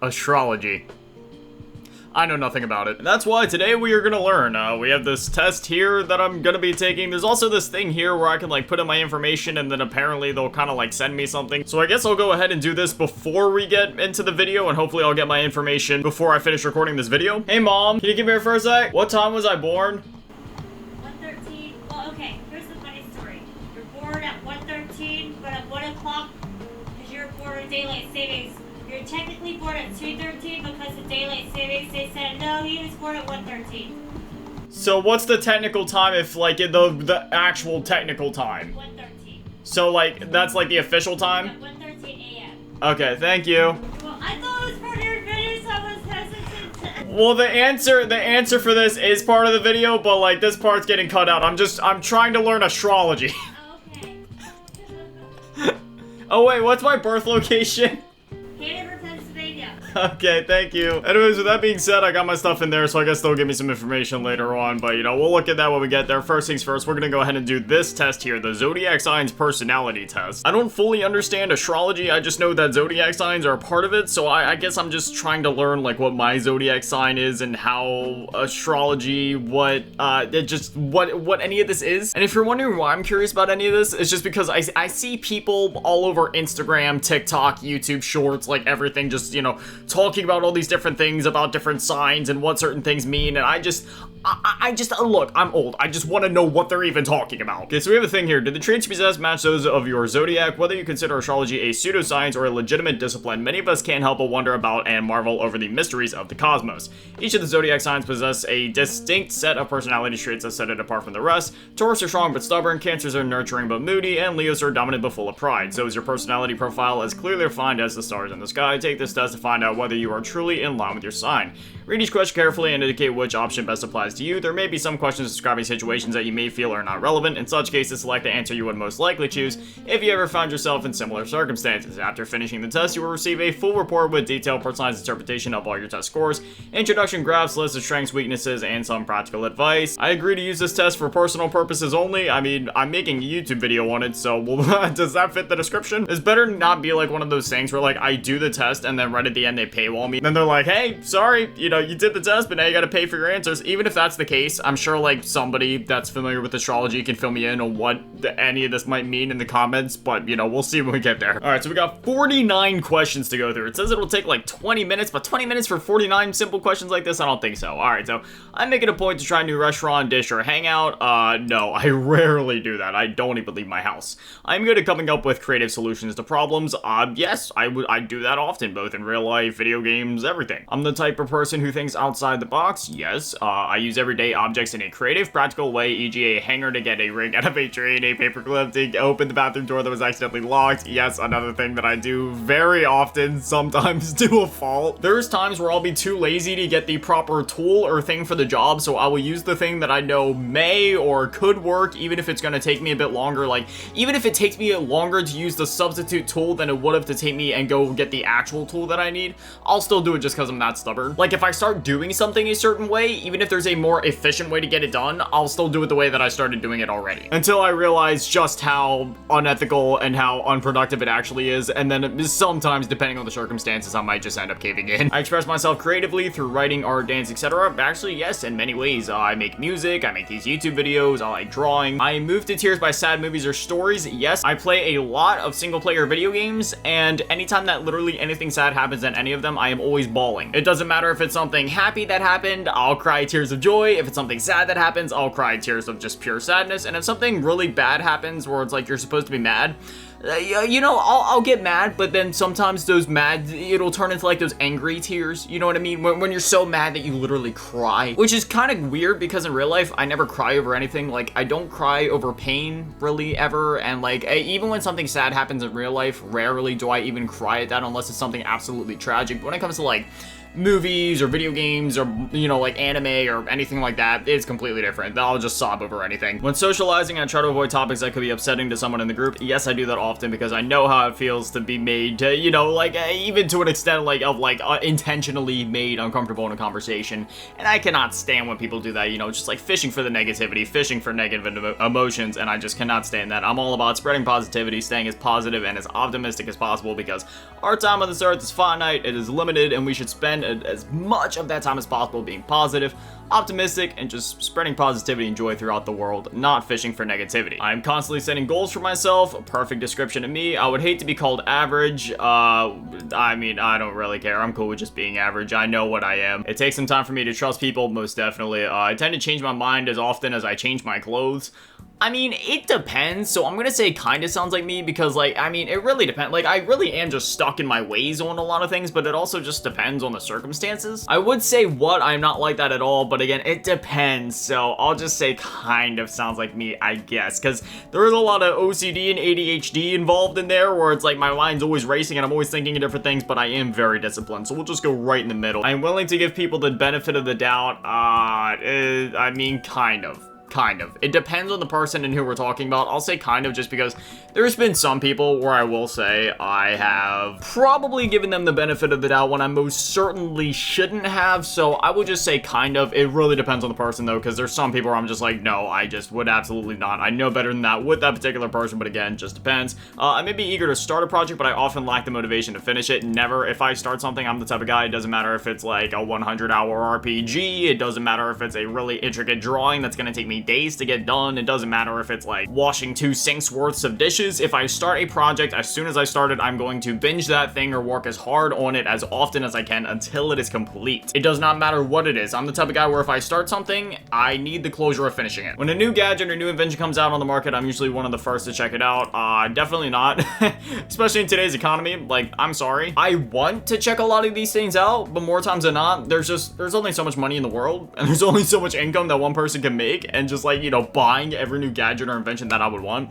Astrology. I know nothing about it. And that's why today we are gonna learn. We have this test here that I'm gonna be taking. There's also this thing here where I can like put in my information and then apparently they'll kind of like send me something. So I guess I'll go ahead and do this before we get into the video, and hopefully I'll get my information before I finish recording this video. Hey mom, can you give me here for a sec? What time was I born? 1:13. Well, okay, here's the funny story. You're born at 1:13, but at 1 o'clock, because you're born in daylight savings, you're technically born at 2:13 because of daylight savings. They said, no, he was born at 1:13. So what's the technical time if, like, the actual technical time? 1:13. So, like, that's, like, the official time? At 1:13 a.m. Okay, thank you. Well, I thought it was part of your video, so I was hesitant to... Well, the answer for this is part of the video, but, like, this part's getting cut out. I'm trying to learn astrology. Okay. Oh, wait, what's my birth location? Hanover, Pennsylvania. Okay, thank you. Anyways, with that being said, I got my stuff in there, so I guess they'll give me some information later on, but, you know, we'll look at that when we get there. First things first, we're gonna go ahead and do this test here, the Zodiac Signs Personality Test. I don't fully understand astrology, I just know that Zodiac signs are a part of it, so I guess I'm just trying to learn, like, what my Zodiac sign is and how astrology, what any of this is. And if you're wondering why I'm curious about any of this, it's just because I see people all over Instagram, TikTok, YouTube Shorts, like everything, just, you know, talking about all these different things about different signs and what certain things mean, and I just look, I'm old. I just want to know what they're even talking about. Okay, so we have a thing here. Do the traits you possess match those of your zodiac? Whether you consider astrology a pseudoscience or a legitimate discipline, many of us can't help but wonder about and marvel over the mysteries of the cosmos. Each of the zodiac signs possess a distinct set of personality traits that set it apart from the rest. Taurus are strong but stubborn, Cancers are nurturing but moody, and Leos are dominant but full of pride. So is your personality profile as clearly defined as the stars in the sky. Take this test to find out whether you are truly in line with your sign. Read each question carefully and indicate which option best applies to you. There may be some questions describing situations that you may feel are not relevant. In such cases, select the answer you would most likely choose if you ever found yourself in similar circumstances. After finishing the test, you will receive a full report with detailed, personalized interpretation of all your test scores, introduction graphs, lists of strengths, weaknesses, and some practical advice. I agree to use this test for personal purposes only. I mean, I'm making a YouTube video on it, so does that fit the description? It's better not be like one of those things where, like, I do the test and then right at the end they paywall me. Then they're like, hey, sorry, you know, you did the test, but now you gotta pay for your answers. Even if that's the case, I'm sure, like, somebody that's familiar with astrology can fill me in on what any of this might mean in the comments, but, you know, we'll see when we get there. Alright, so we got 49 questions to go through. It says it'll take, like, 20 minutes, but 20 minutes for 49 simple questions like this? I don't think so. Alright, so I'm making a point to try a new restaurant, dish, or hangout. No, I rarely do that. I don't even leave my house. I'm good at coming up with creative solutions to problems. Yes, I do that often, both in real life, video games, everything. I'm the type of person who thinks outside the box. Yes, I use everyday objects in a creative, practical way, e.g. a hanger to get a ring out of a train, a paperclip to open the bathroom door that was accidentally locked. Yes, another thing that I do very often, sometimes to a fault. There's times where I'll be too lazy to get the proper tool or thing for the job, so I will use the thing that I know may or could work, even if it's gonna take me a bit longer. Like, even if it takes me longer to use the substitute tool than it would have to take me and go get the actual tool that I need, I'll still do it just because I'm that stubborn. Like, if I start doing something a certain way, even if there's a more efficient way to get it done, I'll still do it the way that I started doing it already. Until I realize just how unethical and how unproductive it actually is, and then sometimes, depending on the circumstances, I might just end up caving in. I express myself creatively through writing, art, dance, etc. Actually, yes, in many ways. I make music, I make these YouTube videos, I like drawing. I move to tears by sad movies or stories. Yes, I play a lot of single-player video games, and anytime that literally anything sad happens in any of them, I am always bawling. It doesn't matter if it's something happy that happened, I'll cry tears of joy. If it's something sad that happens, I'll cry tears of just pure sadness. And if something really bad happens where it's like you're supposed to be mad, you know, I'll get mad, but then sometimes those mad, it'll turn into like those angry tears, you know what I mean? When you're so mad that you literally cry, which is kind of weird because in real life, I never cry over anything. Like, I don't cry over pain really ever, and like, even when something sad happens in real life, rarely do I even cry at that unless it's something absolutely tragic. But when it comes to like movies or video games or, you know, like anime or anything like that, it's completely different. I'll just sob over anything. When socializing, I try to avoid topics that could be upsetting to someone in the group. Yes, I do that often because I know how it feels to be made to, you know, like, even to an extent, like, of, like, intentionally made uncomfortable in a conversation. And I cannot stand when people do that, you know, just, like, fishing for the negativity, fishing for negative emotions, and I just cannot stand that. I'm all about spreading positivity, staying as positive and as optimistic as possible, because our time on this earth is finite, it is limited, and we should spend as much of that time as possible being positive, optimistic, and just spreading positivity and joy throughout the world, not fishing for negativity. I'm constantly setting goals for myself, a perfect description of me. I would hate to be called average. I mean, I don't really care. I'm cool with just being average. I know what I am. It takes some time for me to trust people, most definitely. I tend to change my mind as often as I change my clothes. I mean, it depends, so I'm gonna say kinda sounds like me because, like, I mean, it really depends. Like, I really am just stuck in my ways on a lot of things, but it also just depends on the circumstances. I would say I'm not like that at all, but again, it depends, so I'll just say kind of sounds like me, I guess, because there is a lot of OCD and ADHD involved in there, where it's like my mind's always racing and I'm always thinking of different things, but I am very disciplined, so we'll just go right in the middle. I'm willing to give people the benefit of the doubt. I mean, kind of. It depends on the person and who we're talking about. I'll say kind of just because there's been some people where I will say I have probably given them the benefit of the doubt when I most certainly shouldn't have, so I will just say kind of. It really depends on the person though, because there's some people where I'm just like, no, I just would absolutely not. I know better than that with that particular person, but again, just depends. I may be eager to start a project, but I often lack the motivation to finish it. Never. If I start something, I'm the type of guy, it doesn't matter if it's like a 100-hour RPG, it doesn't matter if it's a really intricate drawing that's gonna take me days to get done, it doesn't matter if it's like washing 2 sinks worths of dishes. If I start a project, as soon as I start it, I'm going to binge that thing or work as hard on it as often as I can until it is complete. It does not matter what it is. I'm the type of guy where if I start something, I need the closure of finishing it. When a new gadget or new invention comes out on the market, I'm usually one of the first to check it out. Definitely not. Especially in today's economy. Like, I'm sorry. I want to check a lot of these things out, but more times than not, there's only so much money in the world, and there's only so much income that one person can make, and just like, you know, buying every new gadget or invention that I would want,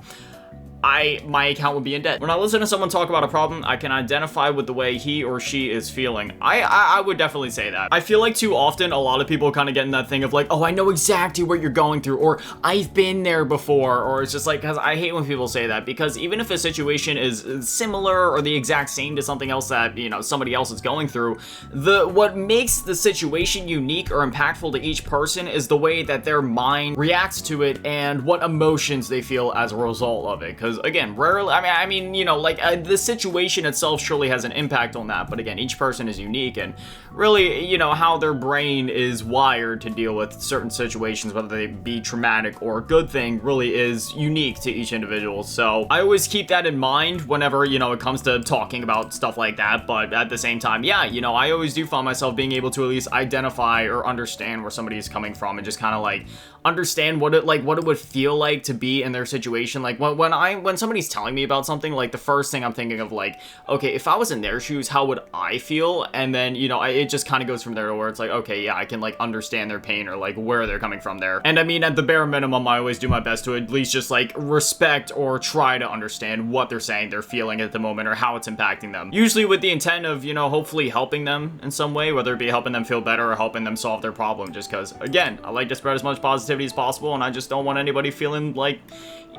my account would be in debt. When I listen to someone talk about a problem, I can identify with the way he or she is feeling. I would definitely say that. I feel like too often a lot of people kind of get in that thing of like, oh, I know exactly what you're going through, or I've been there before, or it's just like, because I hate when people say that, because even if a situation is similar or the exact same to something else that, you know, somebody else is going through, what makes the situation unique or impactful to each person is the way that their mind reacts to it and what emotions they feel as a result of it. Because again, rarely, I mean, you know, like the situation itself surely has an impact on that, but again, each person is unique, and really, you know, how their brain is wired to deal with certain situations, whether they be traumatic or a good thing, really is unique to each individual. So I always keep that in mind whenever, you know, it comes to talking about stuff like that. But at the same time, yeah, you know, I always do find myself being able to at least identify or understand where somebody is coming from, and just kind of like understand what it would feel like to be in their situation. Like when somebody's telling me about something, like the first thing I'm thinking of, like, okay, if I was in their shoes, how would I feel? And then, you know, it just kind of goes from there to where it's like, okay, yeah, I can like understand their pain or like where they're coming from there. And I mean, at the bare minimum, I always do my best to at least just like respect or try to understand what they're saying, they're feeling at the moment, or how it's impacting them. Usually with the intent of, you know, hopefully helping them in some way, whether it be helping them feel better or helping them solve their problem, just because, again, I like to spread as much positivity as possible, and I just don't want anybody feeling like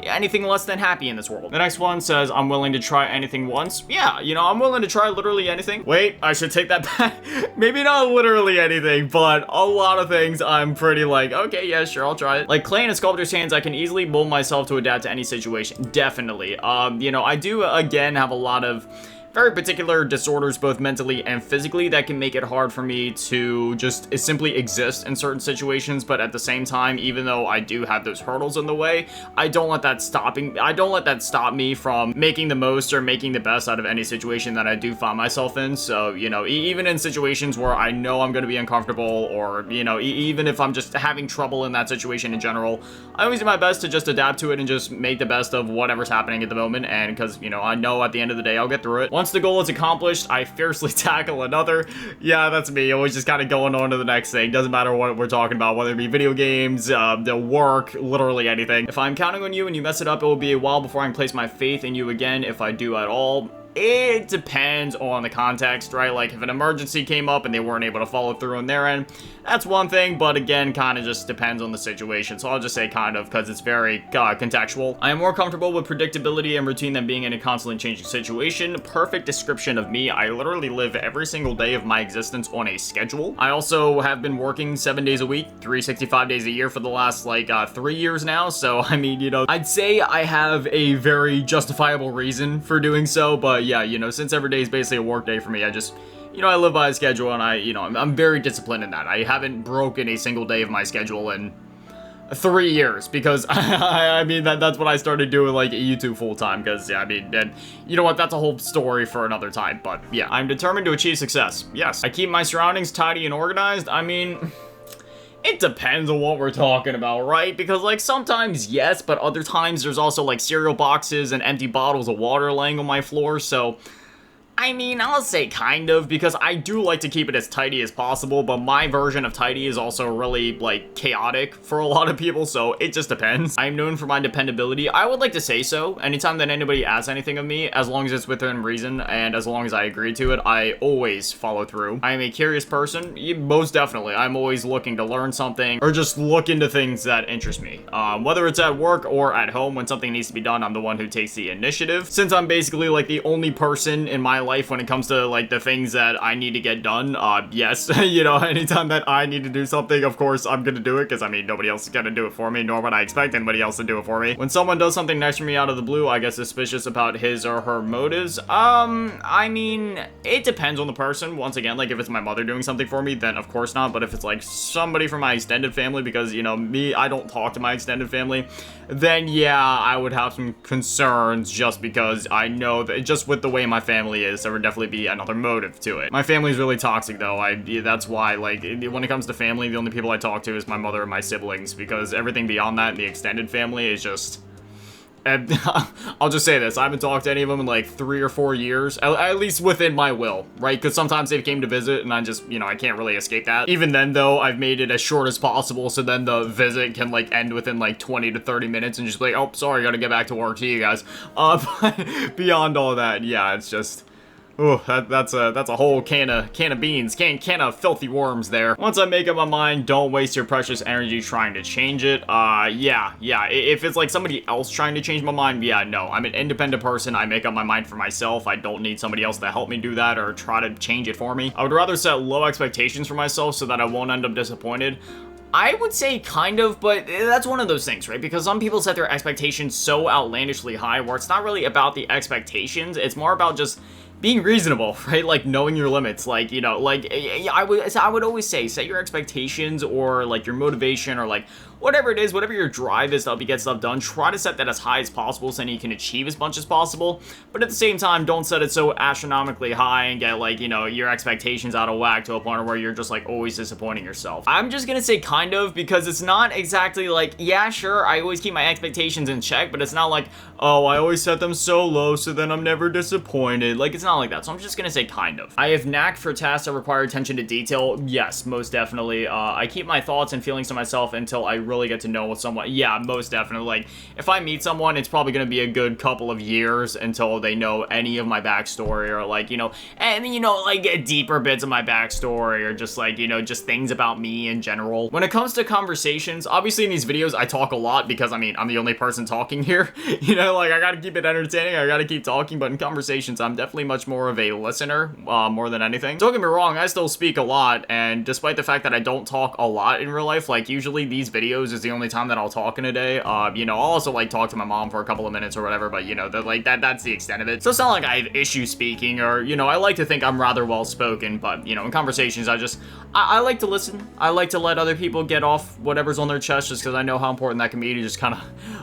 anything less than happy in this world. The next one says, I'm willing to try anything once. Yeah, you know, I'm willing to try literally anything. Wait, I should take that back. Maybe not literally anything, but a lot of things I'm pretty like, okay, yeah, sure, I'll try it. Like clay in a sculptor's hands, I can easily mold myself to adapt to any situation. Definitely. You know, I do, again, have a lot of very particular disorders, both mentally and physically, that can make it hard for me to just simply exist in certain situations. But at the same time, even though I do have those hurdles in the way, I don't let that stop me from making the most or making the best out of any situation that I do find myself in. So, you know, even in situations where I know I'm going to be uncomfortable, or, you know, even if I'm just having trouble in that situation in general, I always do my best to just adapt to it and just make the best of whatever's happening at the moment. And because, you know, I know at the end of the day, I'll get through it. Once the goal is accomplished, I fiercely tackle another. Yeah, that's me. Always just kind of going on to the next thing. Doesn't matter what we're talking about, whether it be video games, the work, literally anything. If I'm counting on you and you mess it up, it will be a while before I can place my faith in you again, if I do at all. it depends on the context, right? Like, if an emergency came up and they weren't able to follow through on their end, that's one thing, but again, kind of just depends on the situation. So I'll just say kind of, because it's very contextual. I am more comfortable with predictability and routine than being in a constantly changing situation. Perfect description of me. I literally live every single day of my existence on a schedule. I also have been working 7 days a week, 365 days a year for the last, like, 3 years now. So, I mean, you know, I'd say I have a very justifiable reason for doing so, but yeah, you know, since every day is basically a work day for me, I just, you know, I live by a schedule, and I'm very disciplined in that. I haven't broken a single day of my schedule in 3 years, because I mean, that's what I started doing, like, YouTube full-time, because, yeah, I mean, and you know what, that's a whole story for another time, but yeah, I'm determined to achieve success. Yes, I keep my surroundings tidy and organized. I mean, it depends on what we're talking about, right? Because, like, sometimes yes, but other times there's also, like, cereal boxes and empty bottles of water laying on my floor, so I mean, I'll say kind of, because I do like to keep it as tidy as possible, but my version of tidy is also really, like, chaotic for a lot of people, so it just depends. I'm known for my dependability. I would like to say so. Anytime that anybody asks anything of me, as long as it's within reason, and as long as I agree to it, I always follow through. I am a curious person. Most definitely. I'm always looking to learn something, or just look into things that interest me. Whether it's at work or at home, when something needs to be done, I'm the one who takes the initiative. Since I'm basically, like, the only person in my life when it comes to, like, the things that I need to get done, yes, you know, anytime that I need to do something, of course, I'm gonna do it, because, I mean, nobody else is gonna do it for me, nor would I expect anybody else to do it for me. When someone does something nice for me out of the blue, I get suspicious about his or her motives. I mean, it depends on the person. Once again, like, if it's my mother doing something for me, then of course not, but if it's, like, somebody from my extended family, because, you know, me, I don't talk to my extended family, then yeah, I would have some concerns, just because I know that, just with the way my family is, there would definitely be another motive to it. My family's really toxic, though. That's why, like, when it comes to family, the only people I talk to is my mother and my siblings, because everything beyond that in the extended family is just, and I'll just say this, I haven't talked to any of them in like 3 or 4 years, at least within my will, right? Because sometimes they came to visit and I just, you know, I can't really escape that. Even then, though, I've made it as short as possible, so then the visit can, like, end within like 20 to 30 minutes and just be like, oh, sorry, gotta get back to work. See you guys. But beyond all that, yeah, it's just, ooh, that's a whole can of beans, can of filthy worms there. Once I make up my mind, don't waste your precious energy trying to change it. Yeah. If it's like somebody else trying to change my mind, yeah, no. I'm an independent person. I make up my mind for myself. I don't need somebody else to help me do that or try to change it for me. I would rather set low expectations for myself so that I won't end up disappointed. I would say kind of, but that's one of those things, right? Because some people set their expectations so outlandishly high where it's not really about the expectations. It's more about just being reasonable, right? Like, knowing your limits. Like, you know, like, I would always say, set your expectations, or like your motivation, or like whatever it is, whatever your drive is to help you get stuff done, try to set that as high as possible so then you can achieve as much as possible. But at the same time, don't set it so astronomically high and get, like, you know, your expectations out of whack to a point where you're just, like, always disappointing yourself. I'm just gonna say kind of, because it's not exactly like, yeah, sure, I always keep my expectations in check, but it's not like, oh, I always set them so low so then I'm never disappointed. Like, it's not like that, so I'm just gonna say kind of. I have knack for tasks that require attention to detail. Yes, most definitely. I keep my thoughts and feelings to myself until I really get to know with someone. Yeah, most definitely. Like, if I meet someone, it's probably gonna be a good couple of years until they know any of my backstory, or like, you know, and you know, like, deeper bits of my backstory, or just like, you know, just things about me in general. When it comes to conversations, obviously in these videos I talk a lot because, I mean, I'm the only person talking here. You know, like, I gotta keep it entertaining, I gotta keep talking, but in conversations I'm definitely much more of a listener, more than anything. Don't get me wrong, I still speak a lot, and despite the fact that I don't talk a lot in real life, like, usually these videos is the only time that I'll talk in a day. You know, I'll also, like, talk to my mom for a couple of minutes or whatever, but, you know, that's the extent of it. So it's not like I have issues speaking, or, you know, I like to think I'm rather well-spoken, but, you know, in conversations, I like to listen. I like to let other people get off whatever's on their chest, just because I know how important that can be to just kind of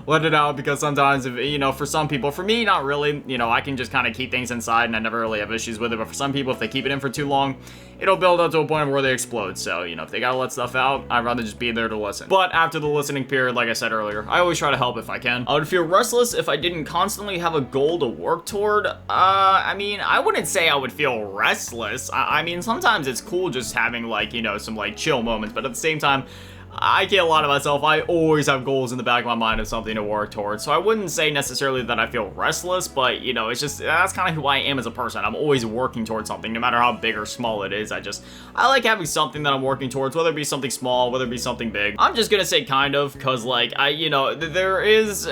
let it out, because sometimes, if, you know, for some people, for me, not really, you know, I can just kind of keep things inside, and I never really have issues with it, but for some people, if they keep it in for too long, it'll build up to a point where they explode. So, you know, if they gotta let stuff out, I'd rather just be there to listen. But after the listening period, like I said earlier, I always try to help if I can. I would feel restless if I didn't constantly have a goal to work toward. I mean, I wouldn't say I would feel restless. I mean, sometimes it's cool just having, like, you know, some, like, chill moments, but at the same time, I can't lie to myself. I always have goals in the back of my mind of something to work towards. So I wouldn't say necessarily that I feel restless, but you know, it's just, that's kind of who I am as a person. I'm always working towards something, no matter how big or small it is. I like having something that I'm working towards, whether it be something small, whether it be something big. I'm just gonna say kind of, cause like, you know, there is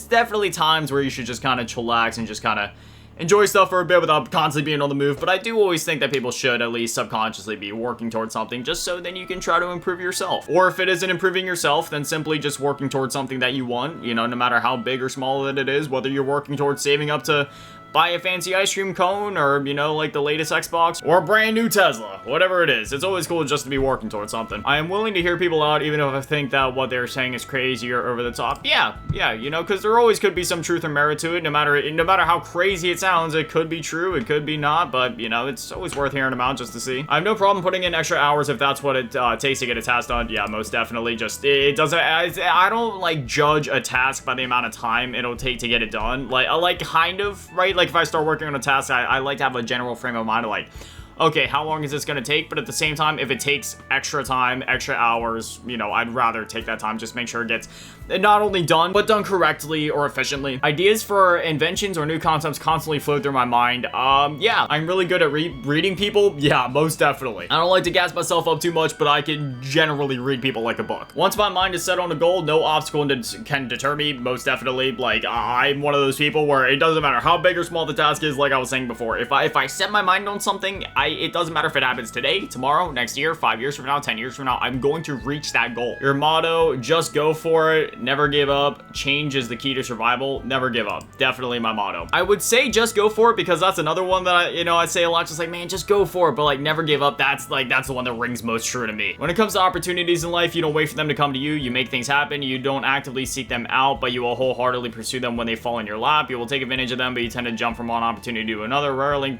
definitely times where you should just kind of chillax and just kind of enjoy stuff for a bit without constantly being on the move, but I do always think that people should at least subconsciously be working towards something just so then you can try to improve yourself. Or if it isn't improving yourself, then simply just working towards something that you want, you know, no matter how big or small that it is, whether you're working towards saving up to buy a fancy ice cream cone or, you know, like the latest Xbox or a brand new Tesla, whatever it is. It's always cool just to be working towards something. I am willing to hear people out even if I think that what they're saying is crazy or over the top. Yeah, you know, because there always could be some truth or merit to it. No matter how crazy it sounds, it could be true, it could be not, but, you know, it's always worth hearing them out just to see. I have no problem putting in extra hours if that's what it takes to get a task done. Yeah, most definitely. Just, it doesn't, I don't, like, judge a task by the amount of time it'll take to get it done. Like, kind of, right? Like, if I start working on a task, I like to have a general frame of mind of like, okay, how long is this going to take? But at the same time, if it takes extra time, extra hours, you know, I'd rather take that time, just make sure it gets not only done, but done correctly or efficiently. Ideas for inventions or new concepts constantly flow through my mind. Yeah, I'm really good at reading people. Yeah, most definitely. I don't like to gas myself up too much, but I can generally read people like a book. Once my mind is set on a goal, no obstacle can deter me, most definitely. Like, I'm one of those people where it doesn't matter how big or small the task is, like I was saying before. If I set my mind on something, it doesn't matter if it happens today, tomorrow, next year, 5 years from now, 10 years from now, I'm going to reach that goal. Your motto, just go for it, never give up, change is the key to survival, never give up. Definitely my motto. I would say just go for it because that's another one that I say a lot, just like, man, just go for it, but like never give up. That's the one that rings most true to me. When it comes to opportunities in life, you don't wait for them to come to you, you make things happen, you don't actively seek them out, but you will wholeheartedly pursue them when they fall in your lap. You will take advantage of them, but you tend to jump from one opportunity to another. Rarely,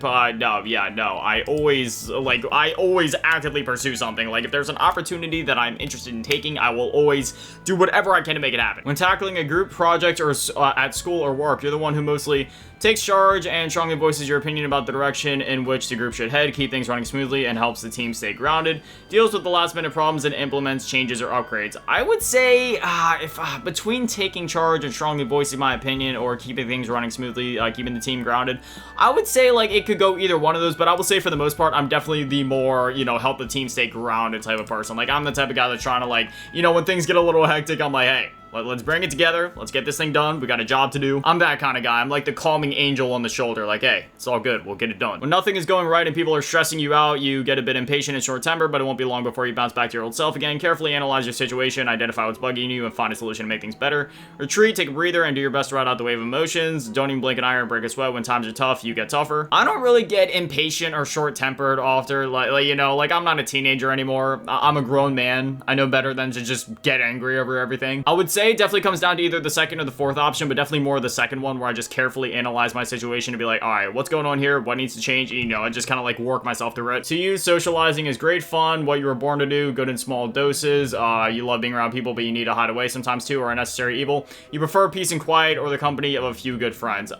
I always actively pursue something. Like, if there's an opportunity that I'm interested in taking, I will always do whatever I can to make it happen. When tackling a group project or at school or work, you're the one who mostly takes charge and strongly voices your opinion about the direction in which the group should head, keep things running smoothly, and helps the team stay grounded, deals with the last minute problems, and implements changes or upgrades. I would say, if between taking charge and strongly voicing my opinion or keeping things running smoothly, keeping the team grounded, I would say, like, it could go either one of those, but I will say for the most part, I'm definitely the more, you know, help the team stay grounded type of person. Like, I'm the type of guy that's trying to, like, you know, when things get a little hectic, I'm like, hey, let's bring it together. Let's get this thing done. We got a job to do. I'm that kind of guy. I'm like the calming angel on the shoulder. Like, hey, it's all good. We'll get it done. When nothing is going right and people are stressing you out, you get a bit impatient and short-tempered, but it won't be long before you bounce back to your old self again. Carefully analyze your situation, identify what's bugging you, and find a solution to make things better. Retreat, take a breather, and do your best to ride out the wave of emotions. Don't even blink an eye or break a sweat. When times are tough, you get tougher. I don't really get impatient or short-tempered after, like, you know, like, I'm not a teenager anymore. I'm a grown man. I know better than to just get angry over everything. I would say it definitely comes down to either the second or the fourth option, but definitely more the second one, where I just carefully analyze my situation to be like, all right, what's going on here? What needs to change? You know, I just kind of like work myself through it. To you, socializing is great fun, what you were born to do, good in small doses. You love being around people, but you need to hide away sometimes too, or a necessary evil. You prefer peace and quiet or the company of a few good friends.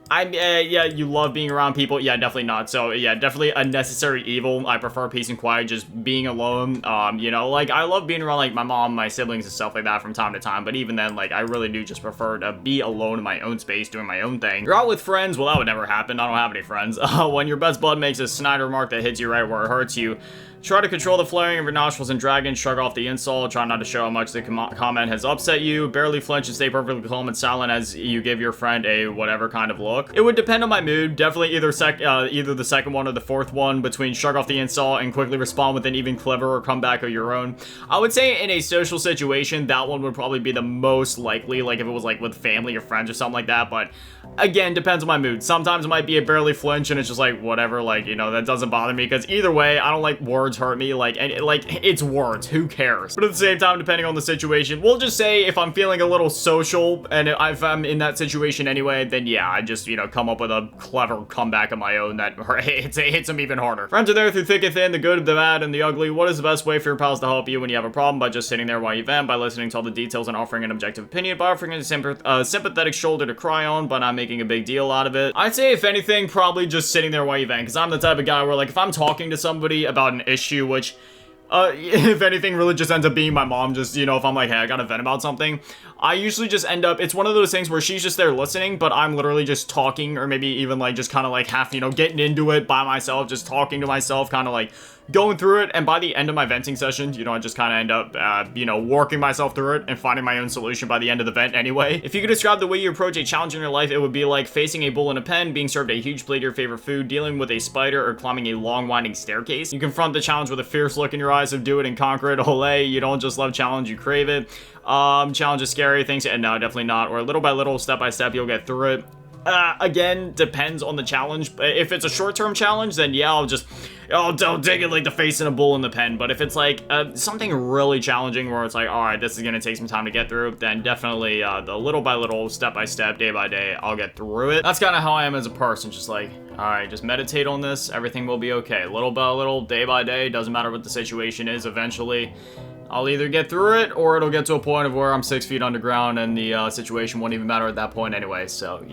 Yeah, you love being around people. Yeah, definitely not. So, yeah, definitely a necessary evil. I prefer peace and quiet, just being alone. You know, like, I love being around, like, my mom, my siblings, and stuff like that from time to time. But even then, like, I really do just prefer to be alone in my own space, doing my own thing. You're out with friends. Well, that would never happen. I don't have any friends. When your best bud makes a snide remark that hits you right where it hurts you, try to control the flaring of your nostrils and dragons, shrug off the insult, try not to show how much the comment has upset you, barely flinch and stay perfectly calm and silent as you give your friend a whatever kind of look. It would depend on my mood, definitely either the second one or the fourth one, between shrug off the insult and quickly respond with an even cleverer comeback of your own. I would say in a social situation, that one would probably be the most likely, like if it was like with family or friends or something like that, but again, depends on my mood. Sometimes it might be a barely flinch and it's just like, whatever, like, you know, that doesn't bother me, because either way, I don't like words hurt me, like, and it's words, who cares? But at the same time, depending on the situation, we'll just say if I'm feeling a little social and if I'm in that situation anyway, then yeah, I just, you know, come up with a clever comeback of my own that hits them even harder. Friends are there through thick and thin, the good, the bad, and the ugly. What is the best way for your pals to help you when you have a problem? By just sitting there while you vent, by listening to all the details and offering an objective opinion, by offering a sympathetic shoulder to cry on, but not making a big deal out of it. I'd say, if anything, probably just sitting there while you vent, because I'm the type of guy where, like, if I'm talking to somebody about an issue, which If anything really just ends up being my mom, just, if I'm like, hey, I gotta vent about something, I usually just end up, it's one of those things where she's just there listening, but I'm literally just talking, or maybe even like just kind of like half, getting into it by myself, just talking to myself, kind of like going through it. And by the end of my venting session, I just kind of end up, working myself through it and finding my own solution by the end of the vent anyway. If you could describe the way you approach a challenge in your life, it would be like facing a bull in a pen, being served a huge plate of your favorite food, dealing with a spider, or climbing a long winding staircase. You confront the challenge with a fierce look in your eyes of do it and conquer it. Olay, you don't just love challenge, you crave it. Challenge is scary, things, and no, definitely not. Or little by little, step by step, you'll get through it. Again, depends on the challenge. If it's a short-term challenge, then yeah, I'll take it like the face in a bull in the pen. But if it's like something really challenging where it's like, all right, this is gonna take some time to get through, then definitely the little by little, step by step, day by day, I'll get through it. That's kind of how I am as a person, just like, all right, just meditate on this, everything will be okay. Little by little, day by day, doesn't matter what the situation is, eventually I'll either get through it, or it'll get to a point of where I'm 6 feet underground and the situation won't even matter at that point anyway. So,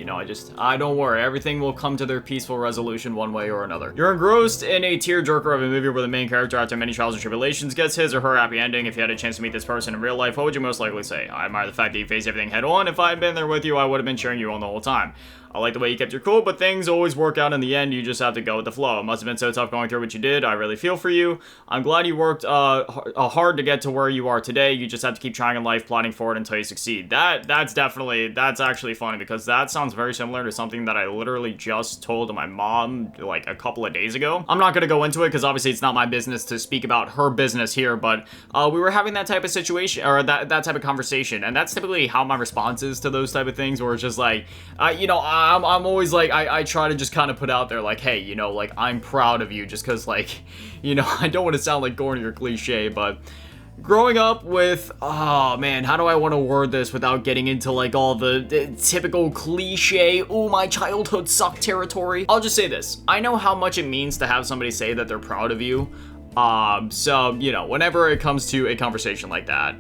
I don't worry. Everything will come to their peaceful resolution one way or another. You're engrossed in a tearjerker of a movie where the main character, after many trials and tribulations, gets his or her happy ending. If you had a chance to meet this person in real life, what would you most likely say? I admire the fact that you face everything head on. If I had been there with you, I would have been cheering you on the whole time. I like the way you kept your cool, but things always work out in the end. You just have to go with the flow. It must have been so tough going through what you did. I really feel for you. I'm glad you worked hard to get to where you are today. You just have to keep trying in life, plotting for it until you succeed. That's actually funny, because that sounds very similar to something that I literally just told my mom like a couple of days ago. I'm not going to go into it because obviously it's not my business to speak about her business here, but we were having that type of situation, or that type of conversation, and that's typically how my response is to those type of things, where it's just like, I'm always like, I try to just kind of put out there like, hey, like, I'm proud of you, just because, like, I don't want to sound like corny or cliche, but growing up with, oh man, how do I want to word this without getting into like all the typical cliche, oh, my childhood sucked territory? I'll just say this. I know how much it means to have somebody say that they're proud of you. So, whenever it comes to a conversation like that,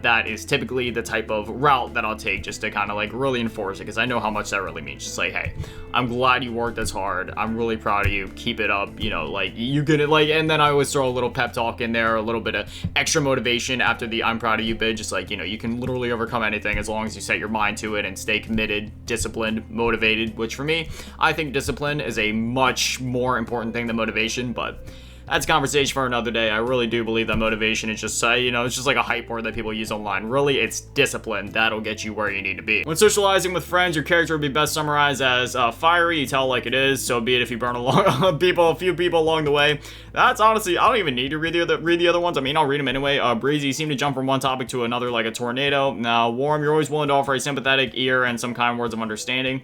that is typically the type of route that I'll take, just to kind of like really enforce it, because I know how much that really means. Just like, hey, I'm glad you worked this hard. I'm really proud of you. Keep it up. Like, you get it, like, and then I always throw a little pep talk in there, a little bit of extra motivation after the I'm proud of you bit. Just like, you can literally overcome anything as long as you set your mind to it and stay committed, disciplined, motivated, which for me, I think discipline is a much more important thing than motivation, but that's a conversation for another day. I really do believe that motivation is just, it's just like a hype word that people use online. Really, it's discipline. That'll get you where you need to be. When socializing with friends, your character would be best summarized as fiery. You tell like it is, so be it if you burn a few people along the way. That's honestly, I don't even need to read the other ones. I mean, I'll read them anyway. Breezy, you seem to jump from one topic to another like a tornado. Now, warm, you're always willing to offer a sympathetic ear and some kind words of understanding.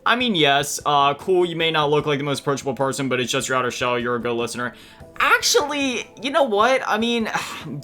I mean, yes, cool, you may not look like the most approachable person, but it's just your outer shell, you're a good listener. Actually, you know what? I mean,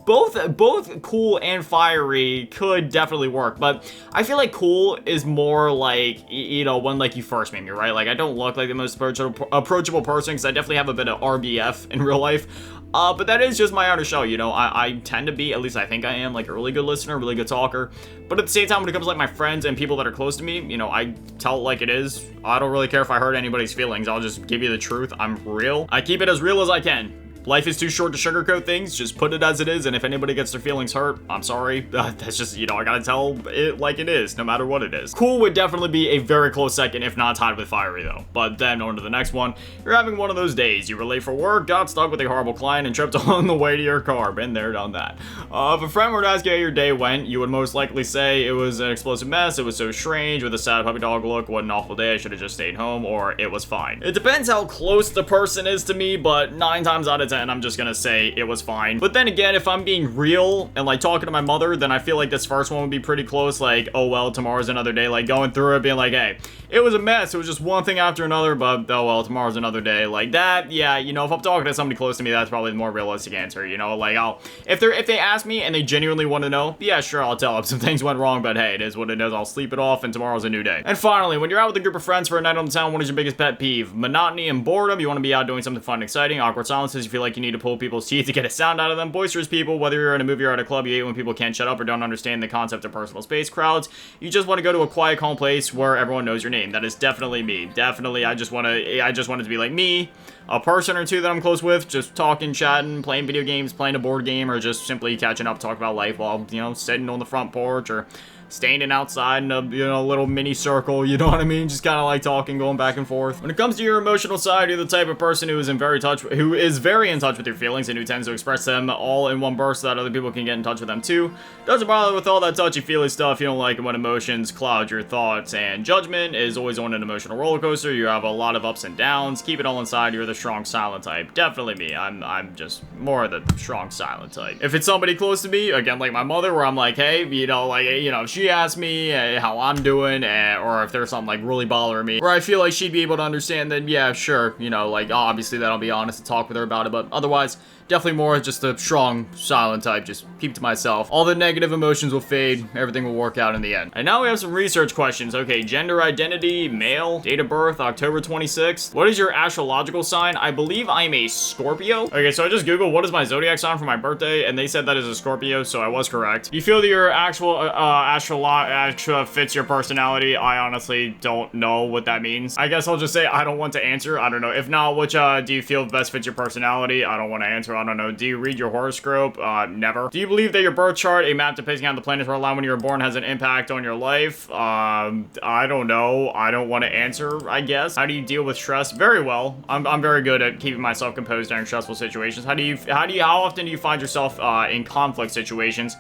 both cool and fiery could definitely work, but I feel like cool is more like, when like you first meet me, right? Like, I don't look like the most approachable person, because I definitely have a bit of RBF in real life. But that is just my outer shell, I tend to be, at least I think I am, like a really good listener, really good talker. But at the same time, when it comes to like my friends and people that are close to me, I tell it like it is. I don't really care if I hurt anybody's feelings. I'll just give you the truth. I'm real. I keep it as real as I can. Life is too short to sugarcoat things. Just put it as it is, and if anybody gets their feelings hurt, I'm sorry. That's just, I gotta tell it like it is, no matter what it is. Cool would definitely be a very close second, if not tied with fiery, though. But then on to the next one. You're having one of those days. You were late for work, got stuck with a horrible client, and tripped on the way to your car. Been there, done that. If a friend were to ask you how your day went, you would most likely say it was an explosive mess, it was so strange, with a sad puppy dog look, what an awful day, I should have just stayed home, or it was fine. It depends how close the person is to me, but 9 times out of 10, I'm just gonna say it was fine. But then again, if I'm being real and like talking to my mother, then I feel like this first one would be pretty close. Like, oh well, tomorrow's another day. Like going through it, being like, hey, it was a mess. It was just one thing after another, but oh well, tomorrow's another day. Like that, yeah. If I'm talking to somebody close to me, that's probably the more realistic answer. Like if they ask me and they genuinely want to know, yeah, sure, I'll tell them some things went wrong, but hey, it is what it is. I'll sleep it off, and tomorrow's a new day. And finally, when you're out with a group of friends for a night on the town, what is your biggest pet peeve? Monotony and boredom. You want to be out doing something fun and exciting. Awkward silences. You feel like you need to pull people's teeth to get a sound out of them. Boisterous people, whether you're in a movie or at a club, you hate when people can't shut up or don't understand the concept of personal space. Crowds, you just want to go to a quiet, calm place where everyone knows your name. That is definitely me. Definitely, I just want it to be like me, a person or two that I'm close with, just talking, chatting, playing video games, playing a board game, or just simply catching up, talking about life while, you know, sitting on the front porch or standing outside in a, you know, little mini circle, you know what I mean? Just kind of like talking, going back and forth. When it comes to your emotional side, you're the type of person who is very in touch with your feelings and who tends to express them all in one burst so that other people can get in touch with them too. Doesn't bother with all that touchy-feely stuff. You don't like it when emotions cloud your thoughts, and judgment is always on an emotional roller coaster. You have a lot of ups and downs. Keep it all inside. You're the strong, silent type. Definitely me. I'm just more of the strong, silent type. If it's somebody close to me, again, like my mother, where I'm like, hey, you know, like, you know, if she asks me how I'm doing, or if there's something like really bothering me, where I feel like she'd be able to understand, then yeah, sure, you know, like obviously then I'll be honest and talk with her about it, but otherwise, definitely more just a strong, silent type, just keep to myself. All the negative emotions will fade, everything will work out in the end. And now we have some research questions. Okay, gender identity, male, date of birth, October 26th. What is your astrological sign? I believe I'm a Scorpio. Okay, so I just googled what is my zodiac sign for my birthday, and they said that is a Scorpio, so I was correct. You feel that your actual fits your personality? I honestly don't know what that means. I guess I'll just say I don't want to answer. I don't know. If not, which do you feel best fits your personality? I don't want to answer. I don't know. Do you read your horoscope? Never. Do you believe that your birth chart, a map depicting how the planets were aligned when you were born, has an impact on your life? I don't know. I don't want to answer, I guess. How do you deal with stress? Very well. I'm very good at keeping myself composed during stressful situations. How often do you find yourself in conflict situations?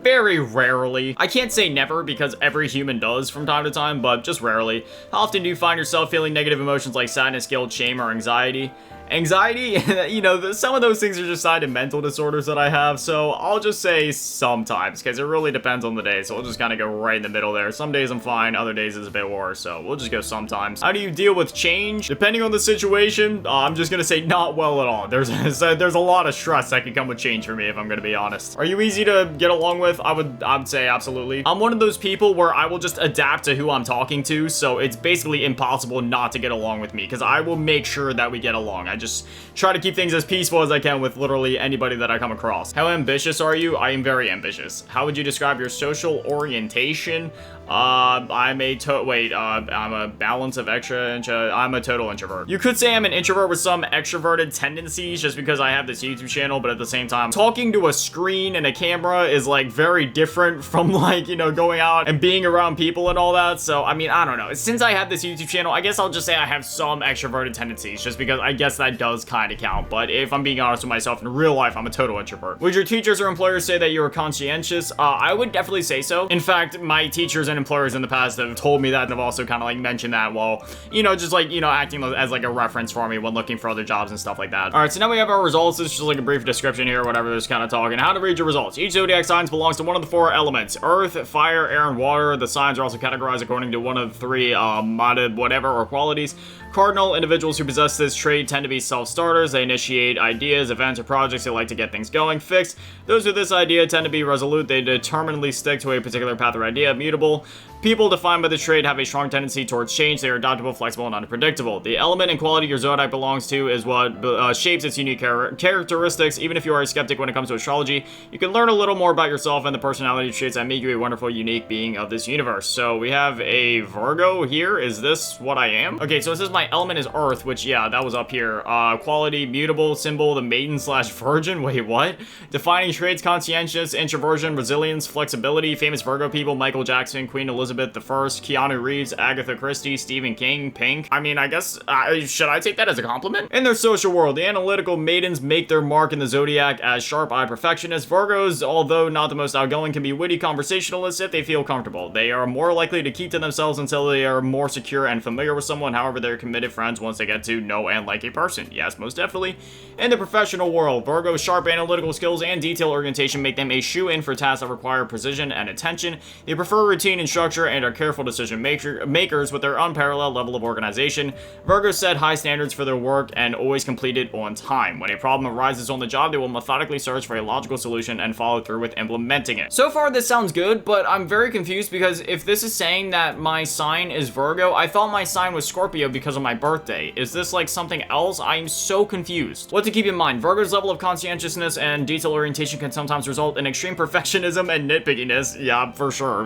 Very rarely. I can't say never because every human does from time to time, but just rarely. How often do you find yourself feeling negative emotions like sadness, guilt, shame, or anxiety? Anxiety, you know, some of those things are just side of mental disorders that I have, so I'll just say sometimes, because it really depends on the day, so we'll just kind of go right in the middle there. Some days I'm fine, other days it's a bit worse, so we'll just go sometimes. How do you deal with change? Depending on the situation, I'm just gonna say not well at all. There's a lot of stress that can come with change for me, if I'm gonna be honest. Are you easy to get along with? I'd say absolutely. I'm one of those people where I will just adapt to who I'm talking to, so it's basically impossible not to get along with me, because I will make sure that we get along. I just try to keep things as peaceful as I can with literally anybody that I come across. How ambitious are you? I am very ambitious. How would you describe your social orientation? I'm a balance of I'm a total introvert. You could say I'm an introvert with some extroverted tendencies just because I have this YouTube channel, but at the same time, talking to a screen and a camera is like very different from like, you know, going out and being around people and all that. So, I mean, I don't know. Since I have this YouTube channel, I guess I'll just say I have some extroverted tendencies just because I guess that does kind of count. But if I'm being honest with myself, in real life, I'm a total introvert. Would your teachers or employers say that you were conscientious? I would definitely say so. In fact, my teachers and employers in the past have told me that and have also kind of like mentioned that while, you know, just like, you know, acting as like a reference for me when looking for other jobs and stuff like that. All right, so now we have our results. This is just like a brief description here, whatever, just kind of talking. How to read your results. Each zodiac signs belongs to one of the four elements: earth, fire, air, and water. The signs are also categorized according to one of the three modded whatever or qualities. Cardinal individuals who possess this trait tend to be self-starters. They initiate ideas, events, or projects. They like to get things going. Fixed. Those with this idea tend to be resolute. They determinedly stick to a particular path or idea. Mutable. People defined by the trait have a strong tendency towards change. They are adaptable, flexible, and unpredictable. The element and quality your zodiac belongs to is what shapes its unique characteristics. Even if you are a skeptic when it comes to astrology, you can learn a little more about yourself and the personality traits that make you a wonderful, unique being of this universe. So we have a Virgo here. Is this what I am? Okay, so it says my element is Earth, which, yeah, that was up here. Quality, mutable, symbol, the maiden/virgin. Wait, what? Defining traits: conscientious, introversion, resilience, flexibility. Famous Virgo people: Michael Jackson, Queen Elizabeth I, Keanu Reeves, Agatha Christie, Stephen King, Pink. I mean, I guess, should I take that as a compliment? In their social world, the analytical maidens make their mark in the zodiac as sharp-eyed perfectionists. Virgos, although not the most outgoing, can be witty conversationalists if they feel comfortable. They are more likely to keep to themselves until they are more secure and familiar with someone. However, they're committed friends once they get to know and like a person. Yes, most definitely. In the professional world, Virgo's sharp analytical skills and detail orientation make them a shoe-in for tasks that require precision and attention. They prefer routine and structure and are careful decision makers with their unparalleled level of organization. Virgos set high standards for their work and always complete it on time. When a problem arises on the job, they will methodically search for a logical solution and follow through with implementing it. So far, this sounds good, but I'm very confused because if this is saying that my sign is Virgo, I thought my sign was Scorpio because of my birthday. Is this like something else? I'm so confused. What to keep in mind, Virgo's level of conscientiousness and detail orientation can sometimes result in extreme perfectionism and nitpickiness. Yeah, for sure.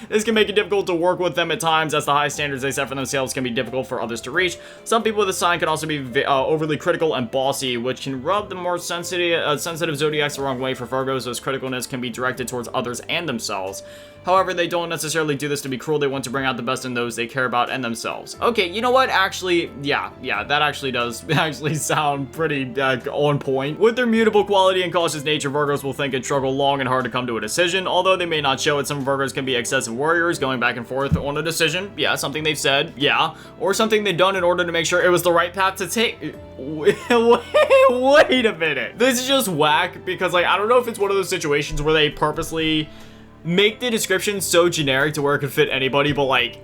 This can make it difficult to work with them at times, as the high standards they set for themselves can be difficult for others to reach. Some people with the sign can also be overly critical and bossy, which can rub the more sensitive zodiacs the wrong way. For Virgos, this criticalness can be directed towards others and themselves. However, they don't necessarily do this to be cruel. They want to bring out the best in those they care about and themselves. Okay, you know what? Actually, yeah, that actually does sound pretty on point. With their mutable quality and cautious nature, Virgos will think and struggle long and hard to come to a decision. Although they may not show it, some Virgos can be excessive warriors, going back and forth on a decision. Yeah, something they've said. Yeah, or something they've done in order to make sure it was the right path to take. Wait a minute. This is just whack because, like, I don't know if it's one of those situations where they purposely make the description so generic to where it could fit anybody, but like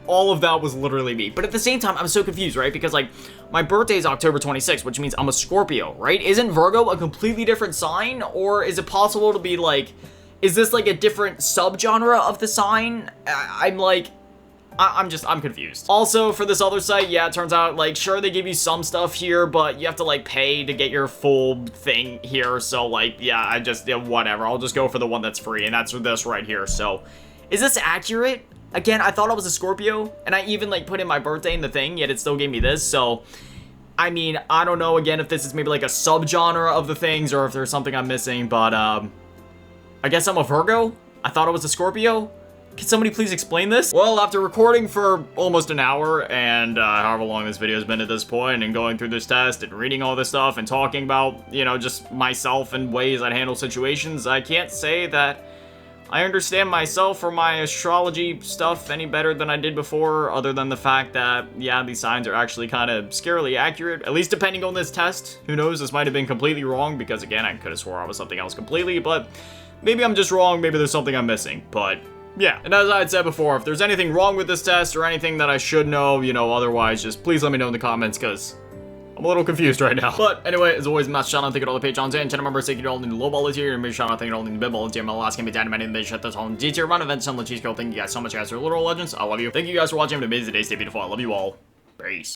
all of that was literally me. But at the same time, I'm so confused, right? Because like my birthday is October 26th, which means I'm a Scorpio, right? Isn't Virgo a completely different sign? Or is it possible to be like, is this like a different subgenre of the sign? I'm confused. Also, for this other site, yeah, it turns out, like, sure, they give you some stuff here, but you have to, like, pay to get your full thing here, so, like, yeah, whatever. I'll just go for the one that's free, and that's this right here. So, is this accurate? Again, I thought I was a Scorpio, and I even, like, put in my birthday in the thing, yet it still gave me this, so I mean, I don't know, again, if this is maybe, like, a subgenre of the things, or if there's something I'm missing, but, I guess I'm a Virgo? I thought I was a Scorpio? Can somebody please explain this? Well, after recording for almost an hour, and however long this video has been at this point, and going through this test, and reading all this stuff, and talking about, you know, just myself and ways I handle situations, I can't say that I understand myself or my astrology stuff any better than I did before, other than the fact that, yeah, these signs are actually kind of scarily accurate, at least depending on this test. Who knows, this might have been completely wrong, because again, I could have swore I was something else completely, but maybe I'm just wrong, maybe there's something I'm missing, but yeah, and as I had said before, if there's anything wrong with this test or anything that I should know, you know, otherwise, just please let me know in the comments, because I'm a little confused right now. But anyway, as always, massive shout out, thank you to all the Patrons and channel members, thank you to all the low ballers here, and big shout out, thank you to all the big ballers here. My last can be dynamite, they shut this on GT run events on the cheese girl. Thank you guys so much, guys, for Literal Legends. I love you. Thank you guys for watching. Have an amazing day. Stay beautiful. I love you all. Peace.